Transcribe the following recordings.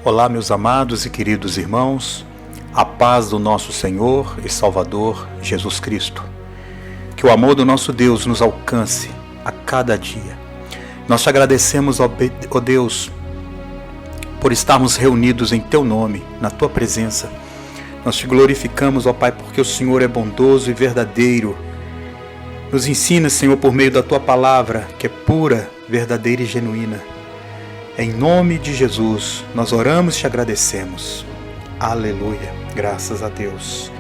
Olá, meus amados e queridos irmãos, a paz do nosso Senhor e Salvador Jesus Cristo. Que o amor do nosso Deus nos alcance a cada dia. Nós te agradecemos, ó Deus, por estarmos reunidos em Teu nome, na Tua presença. Nós te glorificamos, ó Pai, porque o Senhor é bondoso e verdadeiro. Nos ensina, Senhor, por meio da Tua palavra, que é pura, verdadeira e genuína. Em nome de Jesus, nós oramos e te agradecemos. Aleluia, graças a Deus.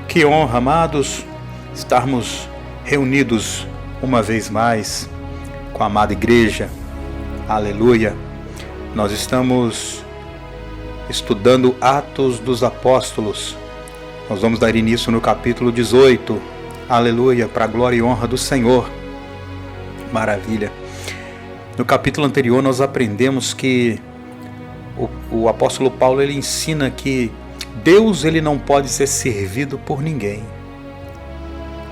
Que honra, amados, estarmos reunidos uma vez mais com a amada igreja. Aleluia. Nós estamos estudando Atos dos Apóstolos. Nós vamos dar início no capítulo 18. Aleluia, para a glória e honra do Senhor. Maravilha. No capítulo anterior nós aprendemos que o apóstolo Paulo ele ensina que Deus ele não pode ser servido por ninguém.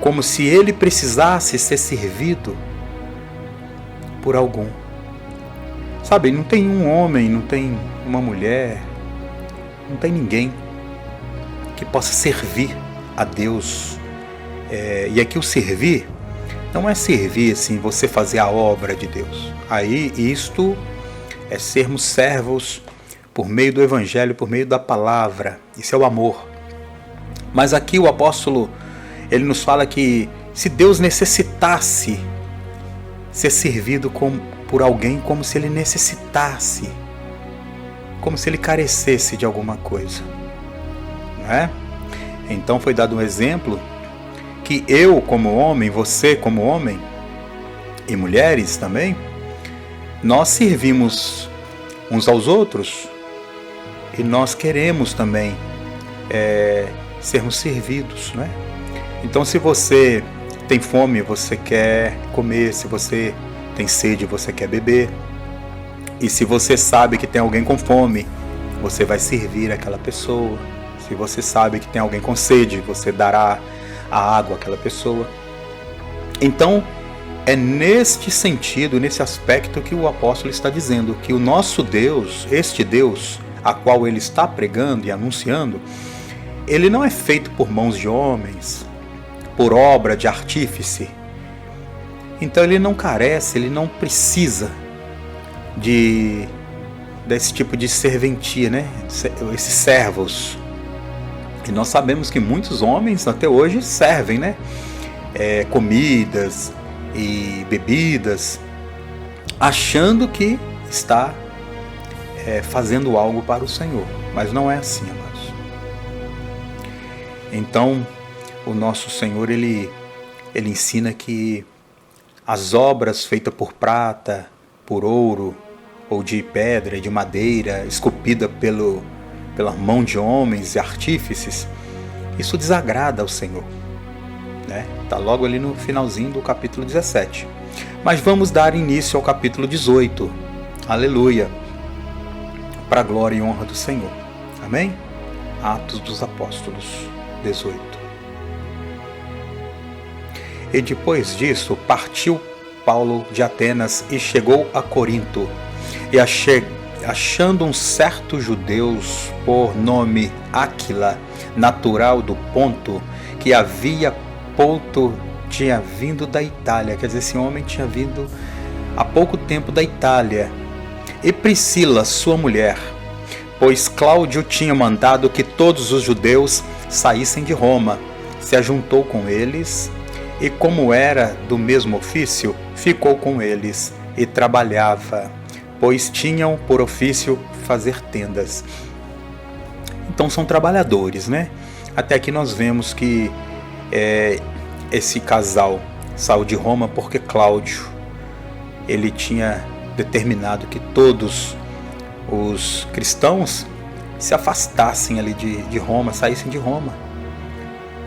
Como se ele precisasse ser servido por algum. Sabe, não tem um homem, não tem uma mulher, não tem ninguém que possa servir a Deus. E aqui o servir não é servir assim, você fazer a obra de Deus. Aí isto é sermos servos por meio do Evangelho, por meio da palavra. Isso é o amor. Mas aqui o apóstolo, ele nos fala que se Deus necessitasse ser servido por alguém como se ele necessitasse, como se ele carecesse de alguma coisa, não é? Então foi dado um exemplo que eu como homem, você como homem, e mulheres também, nós servimos uns aos outros e nós queremos também sermos servidos, né? Então se você tem fome, você quer comer, se você tem sede, você quer beber, e se você sabe que tem alguém com fome, você vai servir aquela pessoa. Se você sabe que tem alguém com sede, você dará a água àquela pessoa. Então é neste sentido, nesse aspecto que o apóstolo está dizendo que o nosso Deus, este Deus a qual ele está pregando e anunciando, ele não é feito por mãos de homens, por obra de artífice. Então ele não carece, ele não precisa desse tipo de serventia, né? Esses servos. E nós sabemos que muitos homens até hoje servem, né? Comidas e bebidas, achando que está fazendo algo para o Senhor. Mas não é assim, amados. Então, o nosso Senhor, ele ensina que as obras feitas por prata, por ouro, ou de pedra, de madeira, esculpida pela mão de homens e artífices, isso desagrada ao Senhor, né? Está logo ali no finalzinho do capítulo 17. Mas vamos dar início ao capítulo 18. Aleluia! Para a glória e honra do Senhor. Amém? Atos dos Apóstolos 18. E depois disso, partiu Paulo de Atenas e chegou a Corinto. E achando um certo judeu por nome Áquila, natural do Ponto, que tinha vindo da Itália. Quer dizer, esse homem tinha vindo há pouco tempo da Itália. E Priscila, sua mulher, pois Cláudio tinha mandado que todos os judeus saíssem de Roma, se ajuntou com eles, e como era do mesmo ofício, ficou com eles e trabalhava, pois tinham por ofício fazer tendas. Então são trabalhadores, né? Até aqui nós vemos que esse casal saiu de Roma porque Cláudio, ele tinha determinado que todos os cristãos se afastassem ali de Roma, saíssem de Roma.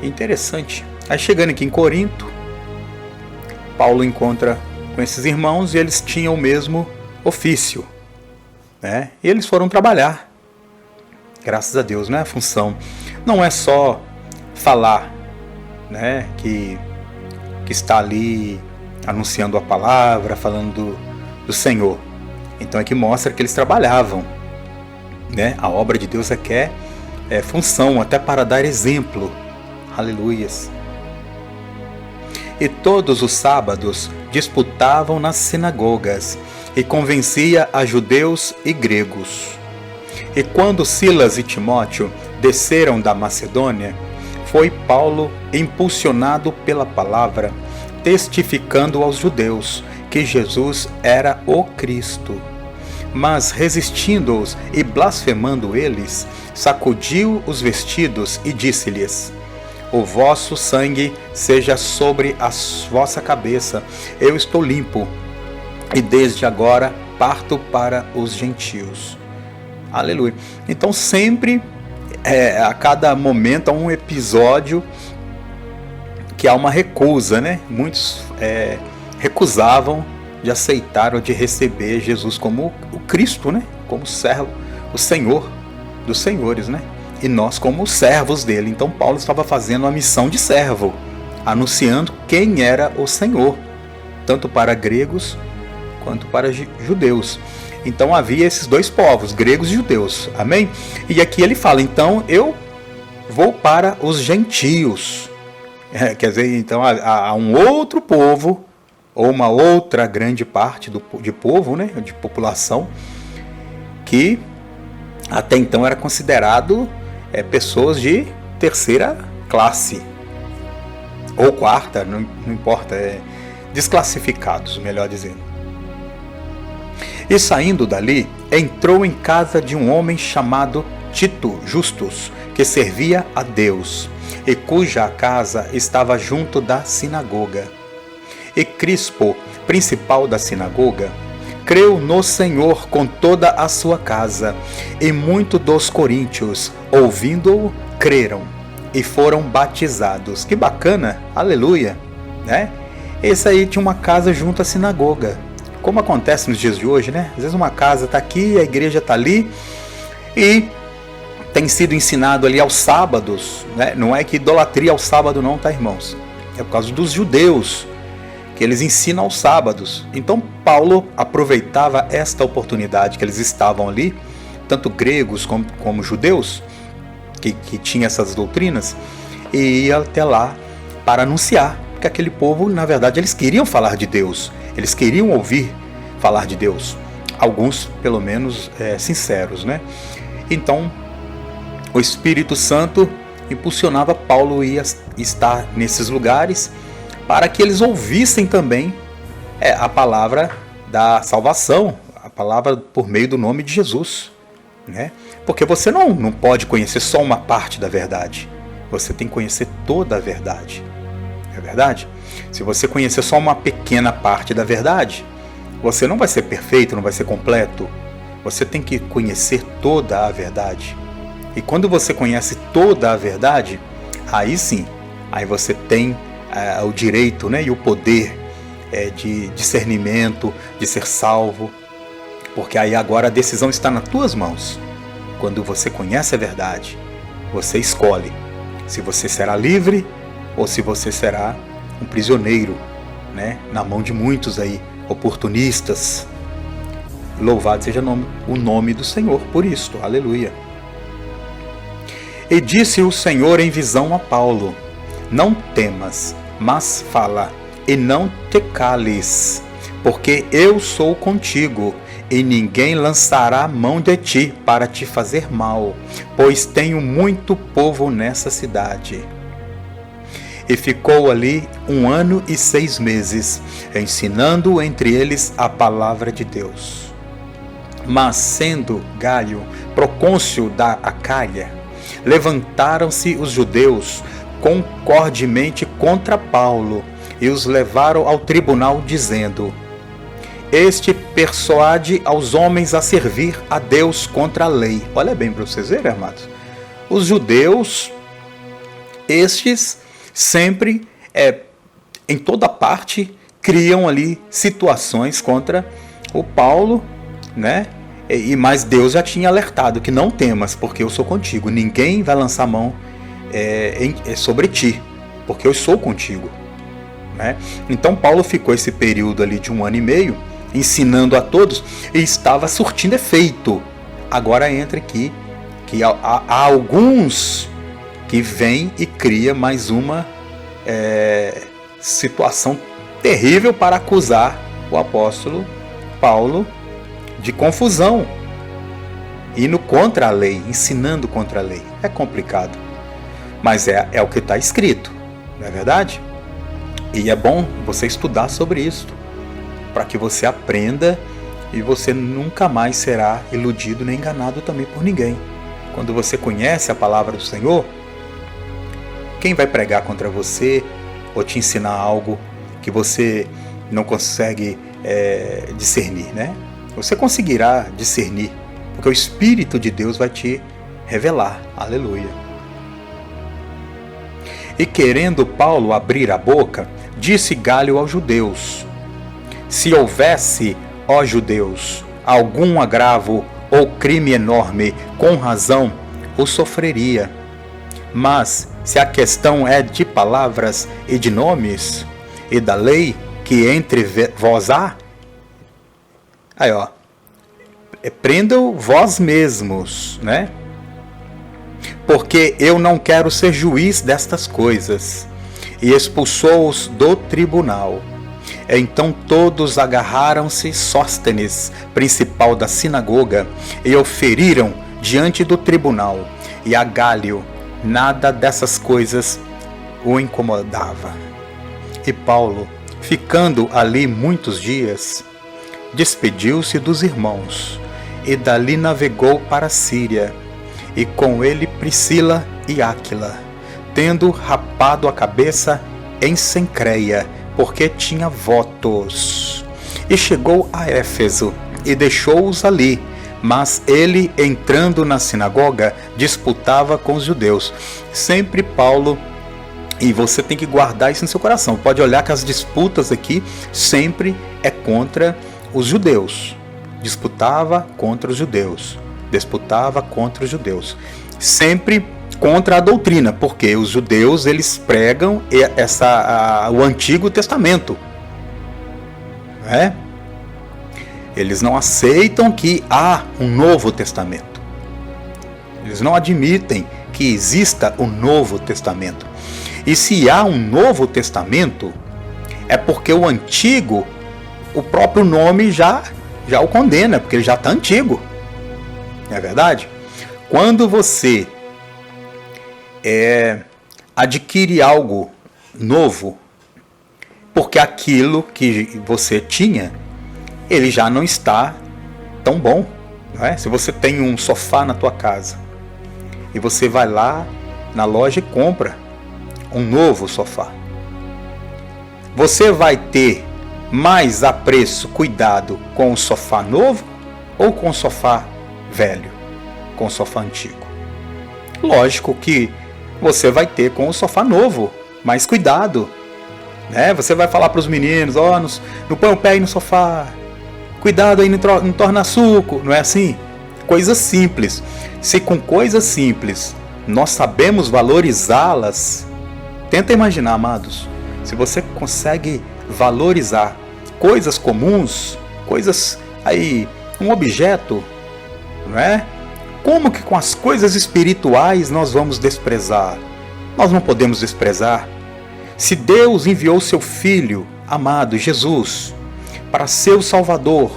Interessante. Aí chegando aqui em Corinto, Paulo encontra com esses irmãos e eles tinham o mesmo ofício, né? E eles foram trabalhar. Graças a Deus, né? A função não é só falar, né? Que está ali anunciando a palavra, falando do Senhor. Então é que mostra que eles trabalhavam, né? A obra de Deus requer função, até para dar exemplo. Aleluias. E todos os sábados disputavam nas sinagogas e convencia a judeus e gregos. E quando Silas e Timóteo desceram da Macedônia, foi Paulo impulsionado pela palavra, testificando aos judeus que Jesus era o Cristo. Mas resistindo-os e blasfemando eles, sacudiu os vestidos e disse-lhes: o vosso sangue seja sobre a vossa cabeça, eu estou limpo, e desde agora parto para os gentios. Aleluia. Então sempre, a cada momento, há um episódio que há uma recusa, né? Muitos recusavam de aceitar ou de receber Jesus como o Cristo, né? Como servo, o Senhor dos senhores, né? E nós como servos dele. Então Paulo estava fazendo uma missão de servo, anunciando quem era o Senhor, tanto para gregos quanto para judeus. Então havia esses dois povos, gregos e judeus, amém? E aqui ele fala, então eu vou para os gentios. Quer dizer, então há um outro povo, ou uma outra grande parte de povo, né, de população, que até então era considerado pessoas de terceira classe, ou quarta, não importa, desclassificados, melhor dizendo. E saindo dali, entrou em casa de um homem chamado Tito Justus, que servia a Deus, e cuja casa estava junto da sinagoga. E Crispo, principal da sinagoga, creu no Senhor com toda a sua casa, e muitos dos coríntios, ouvindo-o, creram e foram batizados. Que bacana, aleluia, né? Esse aí tinha uma casa junto à sinagoga, como acontece nos dias de hoje, né? Às vezes uma casa está aqui, a igreja está ali, e tem sido ensinado ali aos sábados, né? Não é que idolatria ao sábado não, tá, irmãos? É por causa dos judeus, que eles ensinam aos sábados. Então Paulo aproveitava esta oportunidade que eles estavam ali, tanto gregos como judeus, que tinham essas doutrinas, e ia até lá para anunciar, porque aquele povo, na verdade, eles queriam falar de Deus, eles queriam ouvir falar de Deus, alguns pelo menos sinceros, né? Então o Espírito Santo impulsionava Paulo a estar nesses lugares, para que eles ouvissem também a palavra da salvação, a palavra por meio do nome de Jesus, né? Porque você não pode conhecer só uma parte da verdade, você tem que conhecer toda a verdade, é verdade? Se você conhecer só uma pequena parte da verdade, você não vai ser perfeito, não vai ser completo, você tem que conhecer toda a verdade. E quando você conhece toda a verdade, aí sim, aí você tem o direito, né, e o poder de discernimento, de ser salvo, porque aí agora a decisão está nas tuas mãos. Quando você conhece a verdade, você escolhe se você será livre ou se você será um prisioneiro, né, na mão de muitos aí, oportunistas. Louvado seja o nome do Senhor por isto, aleluia. E disse o Senhor em visão a Paulo: não temas, mas fala, e não te cales, porque eu sou contigo, e ninguém lançará mão de ti para te fazer mal, pois tenho muito povo nessa cidade. E ficou ali 1 ano e 6 meses, ensinando entre eles a palavra de Deus. Mas sendo Gaio procônsul da Acaia, levantaram-se os judeus concordemente contra Paulo e os levaram ao tribunal, dizendo: este persuade aos homens a servir a Deus contra a lei. Olha bem para vocês verem, amados. Os judeus, estes sempre, em toda parte, criam ali situações contra o Paulo, né? Mas Deus já tinha alertado que não temas, porque eu sou contigo. Ninguém vai lançar mão sobre ti, porque eu sou contigo, né? Então Paulo ficou esse período ali de 1 ano e meio, ensinando a todos, e estava surtindo efeito. Agora entra aqui que há alguns que vêm e cria mais uma situação terrível para acusar o apóstolo Paulo de confusão, indo contra a lei, ensinando contra a lei. É complicado, mas é o que está escrito, não é verdade? E é bom você estudar sobre isso, para que você aprenda e você nunca mais será iludido nem enganado também por ninguém. Quando você conhece a palavra do Senhor, quem vai pregar contra você ou te ensinar algo que você não consegue discernir, né? Você conseguirá discernir, porque o Espírito de Deus vai te revelar. Aleluia. E querendo Paulo abrir a boca, disse Galho aos judeus: se houvesse, ó judeus, algum agravo ou crime enorme, com razão o sofreria. Mas se a questão é de palavras e de nomes, e da lei que entre vós há, aí ó, prendam vós mesmos, né? Porque eu não quero ser juiz destas coisas. E expulsou-os do tribunal. Então todos agarraram-se Sóstenes, principal da sinagoga, e o feriram diante do tribunal. E a Galho nada dessas coisas o incomodava. E Paulo, ficando ali muitos dias, despediu-se dos irmãos, e dali navegou para a Síria, e com ele Priscila e Áquila, tendo rapado a cabeça em Cencreia, porque tinha votos. E chegou a Éfeso, e deixou-os ali, mas ele, entrando na sinagoga, disputava com os judeus. Sempre Paulo, e você tem que guardar isso no seu coração, pode olhar que as disputas aqui sempre é contra os judeus. Disputava contra os judeus. Disputava contra os judeus. Sempre contra a doutrina, porque os judeus eles pregam o Antigo Testamento, né? Eles não aceitam que há um Novo Testamento. Eles não admitem que exista um Novo Testamento. E se há um Novo Testamento, é porque o Antigo, o próprio nome já o condena, porque ele já está antigo. Não é verdade? Quando você adquire algo novo, porque aquilo que você tinha, ele já não está tão bom, não é? Se você tem um sofá na tua casa e você vai lá na loja e compra um novo sofá, você vai ter mais apreço, cuidado com o sofá novo ou com o sofá velho, com o sofá antigo? Lógico que você vai ter com o sofá novo, mais cuidado, né? Você vai falar para os meninos: ó, não põe o pé aí no sofá, cuidado aí, não torna suco, não é assim? Coisas simples. Se com coisas simples nós sabemos valorizá-las, tenta imaginar, amados, se você consegue valorizar coisas comuns, coisas aí, um objeto, não é? Como que com as coisas espirituais nós vamos desprezar? Nós não podemos desprezar. Se Deus enviou seu Filho amado, Jesus, para ser o Salvador,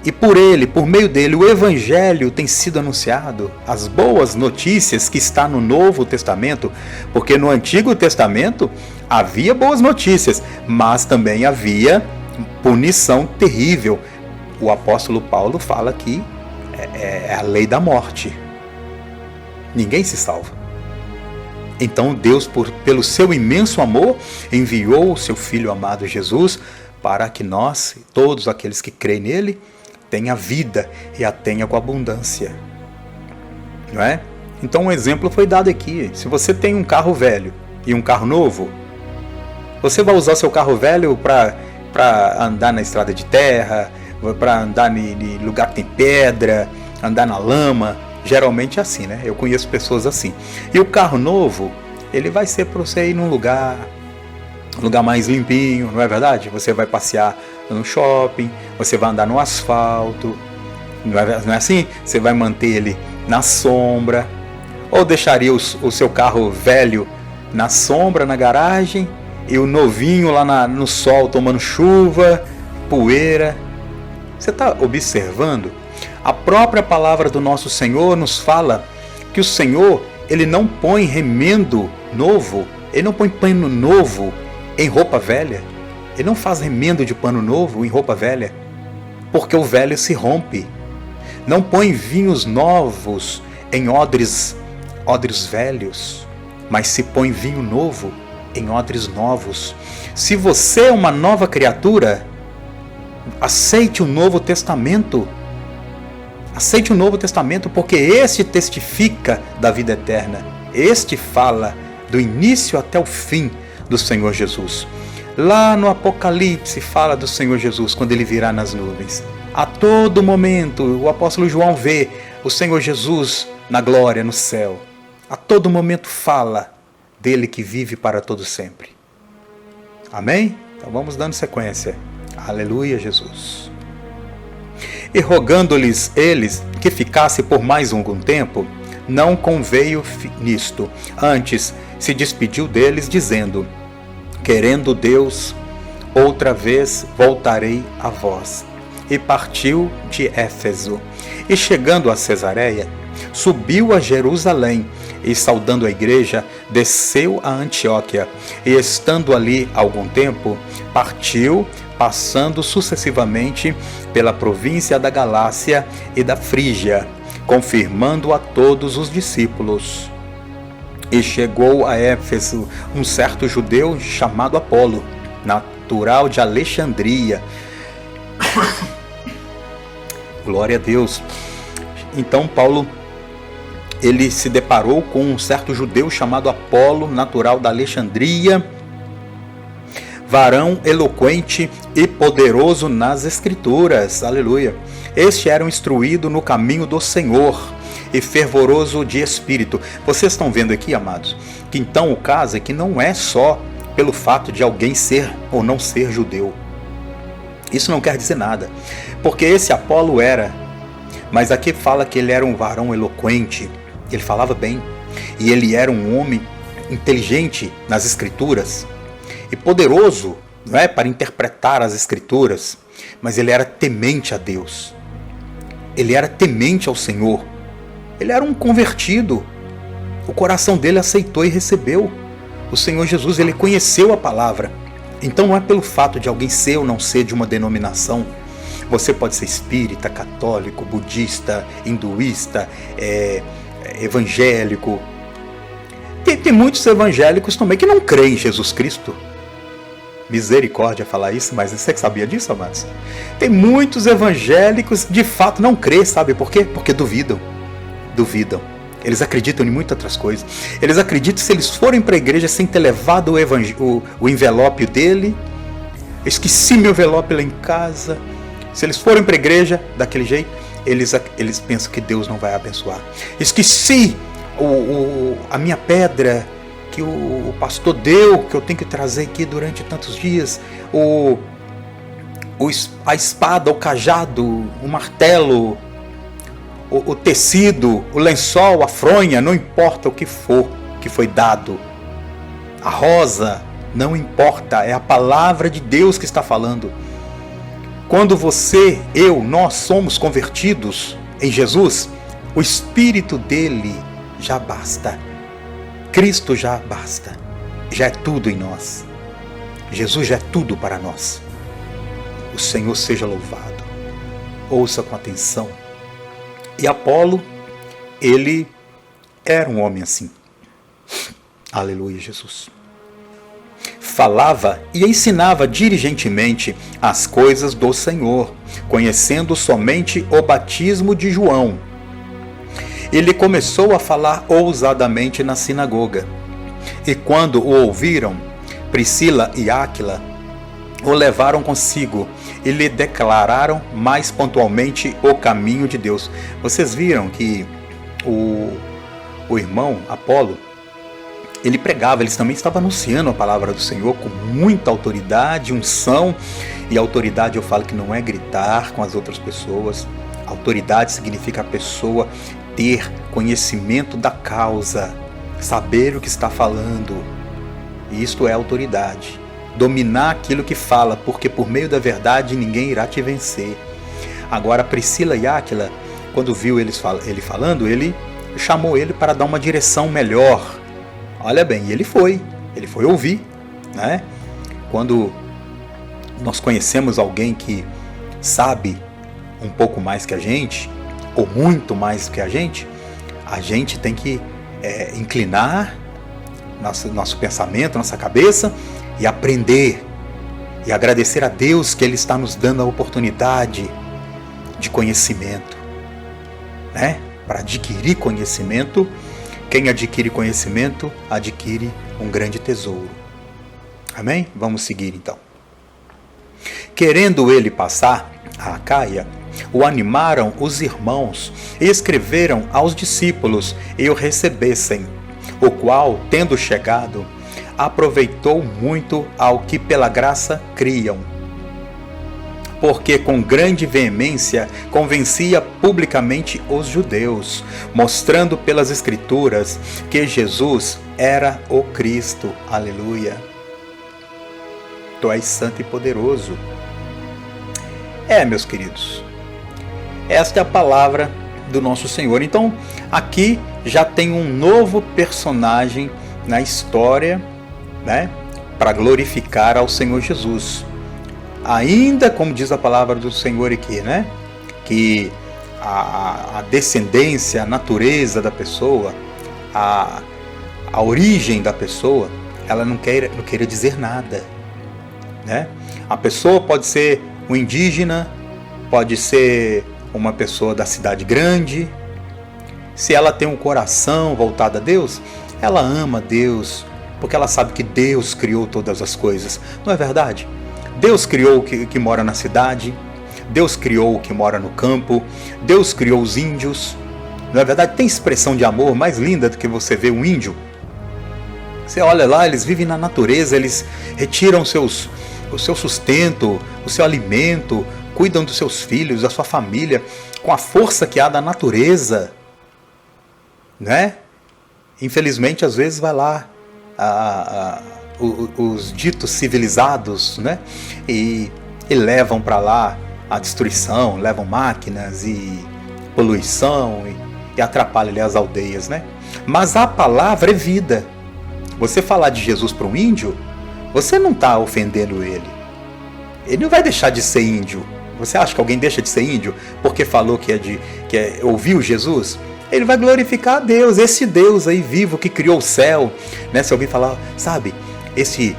e por ele, por meio dele, o Evangelho tem sido anunciado, as boas notícias que está no Novo Testamento, porque no Antigo Testamento havia boas notícias, mas também havia punição terrível. O apóstolo Paulo fala que é a lei da morte. Ninguém se salva. Então Deus, pelo seu imenso amor, enviou o seu Filho amado Jesus para que nós, todos aqueles que creem nele, tenha vida e a tenha com abundância. Não é? Então um exemplo foi dado aqui. Se você tem um carro velho e um carro novo, você vai usar seu carro velho para andar na estrada de terra, para andar em lugar que tem pedra, andar na lama. Geralmente é assim, né? Eu conheço pessoas assim. E o carro novo, ele vai ser para você ir num lugar mais limpinho, não é verdade? Você vai passear no shopping, você vai andar no asfalto, Não é assim? Você vai manter ele na sombra, ou deixaria o seu carro velho na sombra, na garagem, e o novinho lá no sol tomando chuva, poeira. Você está observando? A própria palavra do nosso Senhor nos fala que o Senhor, ele não põe remendo novo, ele não põe pano novo em roupa velha, ele não faz remendo de pano novo em roupa velha, porque o velho se rompe. Não põe vinhos novos em odres velhos, mas se põe vinho novo em odres novos. Se você é uma nova criatura, aceite o Novo Testamento. Aceite o Novo Testamento, porque este testifica da vida eterna. Este fala do início até o fim do Senhor Jesus. Lá no Apocalipse fala do Senhor Jesus quando ele virá nas nuvens. A todo momento o apóstolo João vê o Senhor Jesus na glória, no céu. A todo momento fala dele que vive para todo sempre. Amém? Então vamos dando sequência. Aleluia, Jesus. E rogando-lhes eles que ficasse por mais algum tempo, não conveio nisto. Antes se despediu deles, dizendo: querendo Deus, outra vez voltarei a vós. E partiu de Éfeso. E chegando a Cesareia, subiu a Jerusalém, e saudando a igreja, desceu a Antioquia. E estando ali algum tempo, partiu, passando sucessivamente pela província da Galácia e da Frígia, confirmando a todos os discípulos. E chegou a Éfeso um certo judeu chamado Apolo, natural de Alexandria. Glória a Deus. Então Paulo, ele se deparou com um certo judeu chamado Apolo, natural da Alexandria, varão eloquente e poderoso nas Escrituras. Aleluia. Este era instruído no caminho do Senhor e fervoroso de espírito. Vocês estão vendo aqui, amados, que então o caso é que não é só pelo fato de alguém ser ou não ser judeu. Isso não quer dizer nada, porque esse Apolo era, mas aqui fala que ele era um varão eloquente, ele falava bem, e ele era um homem inteligente nas Escrituras, e poderoso, não é, para interpretar as Escrituras, mas ele era temente a Deus, ele era temente ao Senhor, ele era um convertido, o coração dele aceitou e recebeu o Senhor Jesus, ele conheceu a palavra. Então não é pelo fato de alguém ser ou não ser de uma denominação. Você pode ser espírita, católico, budista, hinduísta, evangélico. Tem muitos evangélicos também que não creem em Jesus Cristo. Misericórdia falar isso, mas você que sabia disso, amados? Tem muitos evangélicos que de fato não creem, sabe por quê? Porque duvidam. Eles acreditam em muitas outras coisas. Eles acreditam que se eles forem para a igreja sem ter levado o envelope dele, eu esqueci meu envelope lá em casa. Se eles forem para a igreja daquele jeito, eles pensam que Deus não vai abençoar. Esqueci a minha pedra que o pastor deu, que eu tenho que trazer aqui durante tantos dias. A espada, o cajado, o martelo, o tecido, o lençol, a fronha, não importa o que for que foi dado. A rosa, não importa, é a palavra de Deus que está falando. Quando você, nós somos convertidos em Jesus, o Espírito dele já basta. Cristo já basta. Já é tudo em nós. Jesus já é tudo para nós. O Senhor seja louvado. Ouça com atenção. E Apolo, ele era um homem assim. Aleluia, Jesus. Falava e ensinava diligentemente as coisas do Senhor, conhecendo somente o batismo de João. Ele começou a falar ousadamente na sinagoga. E quando o ouviram, Priscila e Áquila o levaram consigo e lhe declararam mais pontualmente o caminho de Deus. Vocês viram que o irmão Apolo, ele pregava, ele também estava anunciando a palavra do Senhor com muita autoridade, unção. E autoridade eu falo que não é gritar com as outras pessoas. Autoridade significa a pessoa ter conhecimento da causa, saber o que está falando. Isto é autoridade. Dominar aquilo que fala, porque por meio da verdade ninguém irá te vencer. Agora Priscila e Áquila, quando viu ele falando, ele chamou ele para dar uma direção melhor. Olha bem, ele foi ouvir, né? Quando nós conhecemos alguém que sabe um pouco mais que a gente, ou muito mais que a gente tem que inclinar nosso pensamento, nossa cabeça e aprender e agradecer a Deus que Ele está nos dando a oportunidade de conhecimento, né? Para adquirir conhecimento, quem adquire conhecimento adquire um grande tesouro. Amém? Vamos seguir então. Querendo ele passar a Acaia, o animaram os irmãos e escreveram aos discípulos e o recebessem, o qual, tendo chegado, aproveitou muito ao que pela graça criam, porque com grande veemência convencia publicamente os judeus, mostrando pelas Escrituras que Jesus era o Cristo. Aleluia! Tu és santo e poderoso. Meus queridos, esta é a palavra do nosso Senhor. Então, aqui já tem um novo personagem na história, né, para glorificar ao Senhor Jesus. Ainda, como diz a palavra do Senhor aqui, né, que a descendência, a natureza da pessoa, a origem da pessoa, ela não queira dizer nada, né? A pessoa pode ser um indígena, pode ser uma pessoa da cidade grande. Se ela tem um coração voltado a Deus, ela ama Deus, porque ela sabe que Deus criou todas as coisas. Não é verdade? Deus criou o que mora na cidade, Deus criou o que mora no campo, Deus criou os índios. Não é verdade? Tem expressão de amor mais linda do que você ver um índio? Você olha lá, eles vivem na natureza, eles retiram o seu sustento, o seu alimento, cuidam dos seus filhos, da sua família, com a força que há da natureza, né? Infelizmente, às vezes vai lá os ditos civilizados, né? E levam para lá a destruição, levam máquinas e poluição e atrapalham ali as aldeias, né? Mas a palavra é vida. Você falar de Jesus para um índio, você não está ofendendo ele. Ele não vai deixar de ser índio. Você acha que alguém deixa de ser índio porque falou que ouviu Jesus? Ele vai glorificar a Deus, esse Deus aí vivo que criou o céu, né? Se alguém falar, sabe, esse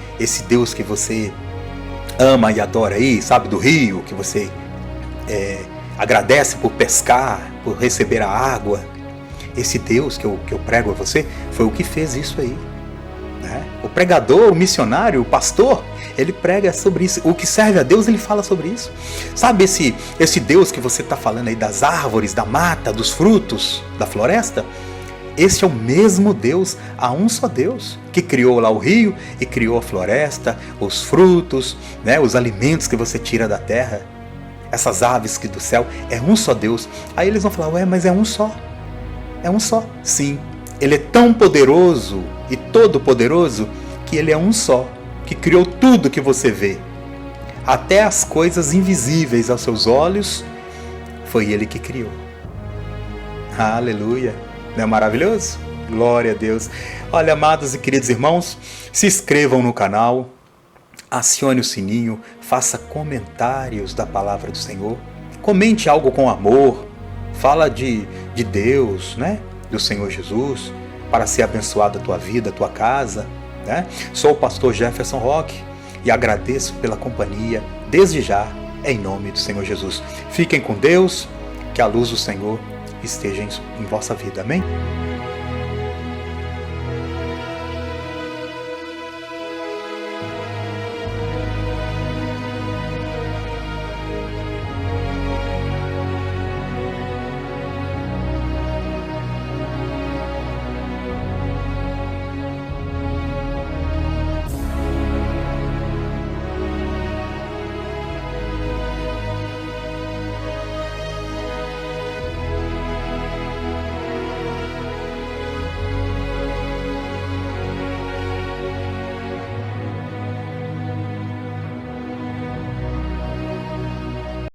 Deus que você ama e adora aí, sabe, do rio, que você agradece por pescar, por receber a água, esse Deus que eu prego a você, foi o que fez isso aí, né? O pregador, o missionário, o pastor, ele prega sobre isso. O que serve a Deus, ele fala sobre isso. Sabe esse Deus que você está falando aí das árvores, da mata, dos frutos, da floresta? Esse é o mesmo Deus, há um só Deus, que criou lá o rio e criou a floresta, os frutos, né, os alimentos que você tira da terra, essas aves que do céu, é um só Deus. Aí eles vão falar, mas é um só. É um só. Sim, ele é tão poderoso e todo poderoso que ele é um só, que criou tudo que você vê. Até as coisas invisíveis aos seus olhos, foi ele que criou. Aleluia! Não é maravilhoso? Glória a Deus! Olha, amados e queridos irmãos, se inscrevam no canal, acione o sininho, faça comentários da palavra do Senhor, comente algo com amor, fala de Deus, né? Do Senhor Jesus, para ser abençoada a tua vida, a tua casa, né? Sou o pastor Jefferson Roque e agradeço pela companhia desde já, em nome do Senhor Jesus. Fiquem com Deus, que a luz do Senhor esteja em vossa vida. Amém?